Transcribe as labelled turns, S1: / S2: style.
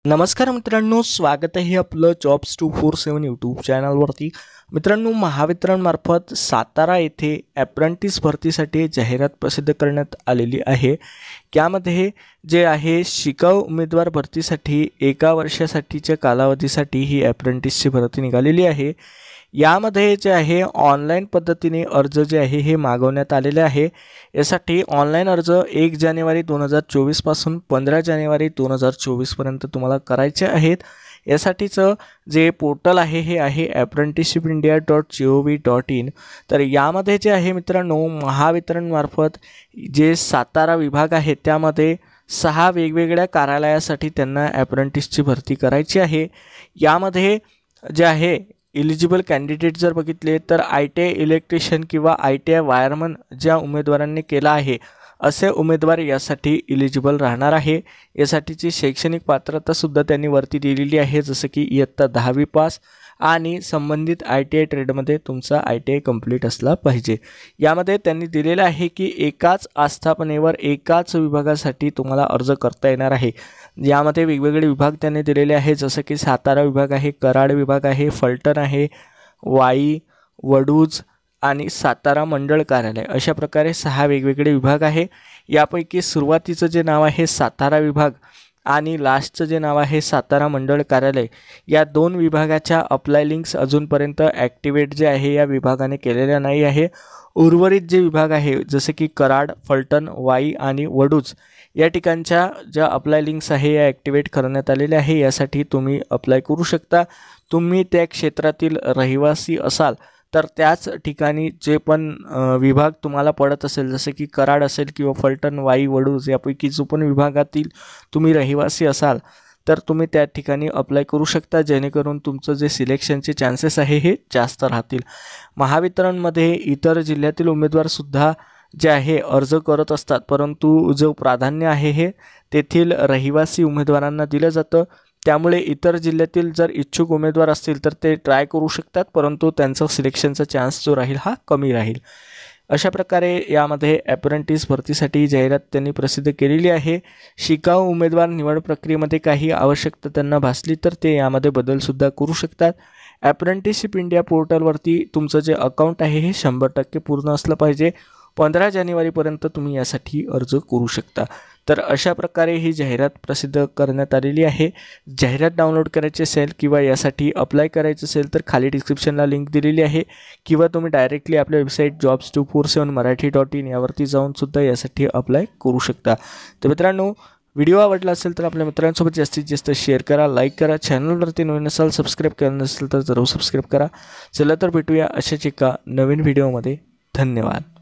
S1: नमस्कार मित्रांनो, स्वागत आहे आपलं जॉब्स 247 यूट्यूब चॅनलवरती। मित्रांनो, महावितरणमार्फत सातारा येथे अप्रेंटिस भरतीसाठी जाहिरात प्रसिद्ध करण्यात आलेली आहे। यामध्ये जे आहे शिकाऊ उमेदवार भरतीसाठी 1 वर्षासाठीच्या कालावधीसाठी ही अप्रेंटिसची भरती निघालेली आहे। यामध्ये जे आहे ऑनलाईन पद्धतीने अर्ज जे आहे हे मागवण्यात आलेले आहे। यासाठी ऑनलाईन अर्ज 1 जानेवारी 2024 पासून 15 जानेवारी 2024 पर्यंत तुम्हाला करायचे आहेत। यासाठीचं जे पोर्टल आहे हे आहे apprenticeshipindia.gov.in। तर यामध्ये जे आहे मित्रांनो, महावितरणमार्फत जे सातारा विभाग आहे त्यामध्ये 6 वेगवेगळ्या कार्यालयासाठी त्यांना अप्रेंटिसची भरती करायची आहे। यामध्ये जे आहे एलिजिबल कॅन्डिडेट जर बघितले तर ITI इलेक्ट्रिशियन किंवा ITI वायरमन ज्या उमेदवारांनी केला आहे असे उमेदवार यासाठी एलिजिबल राहणार आहे। यासाठीची शैक्षणिक पात्रता सुद्धा त्यांनी वरती दिलेली आहे, जसं की इयत्ता 10वी पास आणि संबंधित ITI ट्रेडमध्ये तुमचा ITI कंप्लीट असला पाहिजे। यामध्ये त्यांनी दिलेलं आहे की एकाच आस्थापनेवर एकाच विभागासाठी तुम्हाला अर्ज करता येणार आहे। यामध्ये वेगवेगळे विभाग त्यांनी दिलेले आहे, जसं की सातारा विभाग आहे, कराड विभाग आहे, फलटण आहे, वाई, वडूज आणि सातारा मंडळ कार्यालय, अशा प्रकारे 6 वेगवेगळे विभाग आहे। यापैकी सुरुवातीचं जे नाव आहे सातारा विभाग आणि लास्टचं जे नाव आहे सातारा मंडळ कार्यालय, या 2 विभागाच्या अप्लाय लिंक्स अजूनपर्यंत ॲक्टिवेट जे आहे या विभागाने केलेल्या नाही आहे। उर्वरित जे विभाग आहे जसे की कराड, फलटण, वाई आणि वडूज या ठिकाणच्या ज्या अप्लाय लिंक्स आहे या ॲक्टिवेट करण्यात आलेल्या आहे। यासाठी तुम्ही अप्लाय करू शकता। तुम्ही त्या क्षेत्रातील रहिवासी असाल तर त्याच ठिकाणी जे पण विभाग तुम्हाला पडत असेल, जसे की कराड असेल किंवा फलटण, वाई, वडूज यापैकी जो पण विभागातील तुम्ही रहिवासी असाल तर तुम्ही त्या ठिकाणी अप्लाय करू शकता, जेणेकरून तुमचं जे सिलेक्शनचे चान्सेस आहे हे जास्त राहतील। महावितरणमध्ये इतर जिल्ह्यातील उमेदवारसुद्धा जे आहे अर्ज करत असतात, परंतु जो प्राधान्य आहे हे तेथील रहिवासी उमेदवारांना दिलं जातं। त्यामुळे इतर जिल्ह्यातील जर इच्छुक उमेदवार असतील तर ते ट्राय करू शकतात, परंतु त्यांचा सिलेक्शनचा चान्स जो राहील हा कमी राहील। अशा प्रकारे यामध्ये अप्रेंटिस भरतीसाठी जाहिरात त्यांनी प्रसिद्ध केलेली आहे। शिकाऊ उमेदवार निवड प्रक्रियेमध्ये काही आवश्यकता त्यांना भासली तर ते यामध्ये बदलसुद्धा करू शकतात। अप्रेंटिसशिप इंडिया पोर्टलवरती तुमचं जे अकाउंट आहे हे 100% पूर्ण असलं पाहिजे। 15 जानेवारीपर्यंत तुम्ही यासाठी अर्ज करू शकता। तर अशा प्रकारे ही जाहिरात प्रसिद्ध करण्यात आलेली आहे। जाहिरात डाउनलोड करायची असेल किंवा यासाठी अप्लाय करायचं असेल तर खाली डिस्क्रिप्शनला लिंक दिलेली आहे, किंवा तुम्ही डायरेक्टली आपल्या वेबसाईट jobs247marathi.in यावरती जाऊन सुद्धा यासाठी अप्लाय करू शकता। तर मित्रांनो, व्हिडिओ आवडला असेल तर आपल्या मित्रांसोबत जास्तीत जास्त शेअर करा, लाईक करा। चॅनलवरती नवीन असाल, सबस्क्राईब केलं नसेल तर जरूर सबस्क्राईब करा। चला तर भेटूया अशाच एका नवीन व्हिडिओमध्ये। धन्यवाद।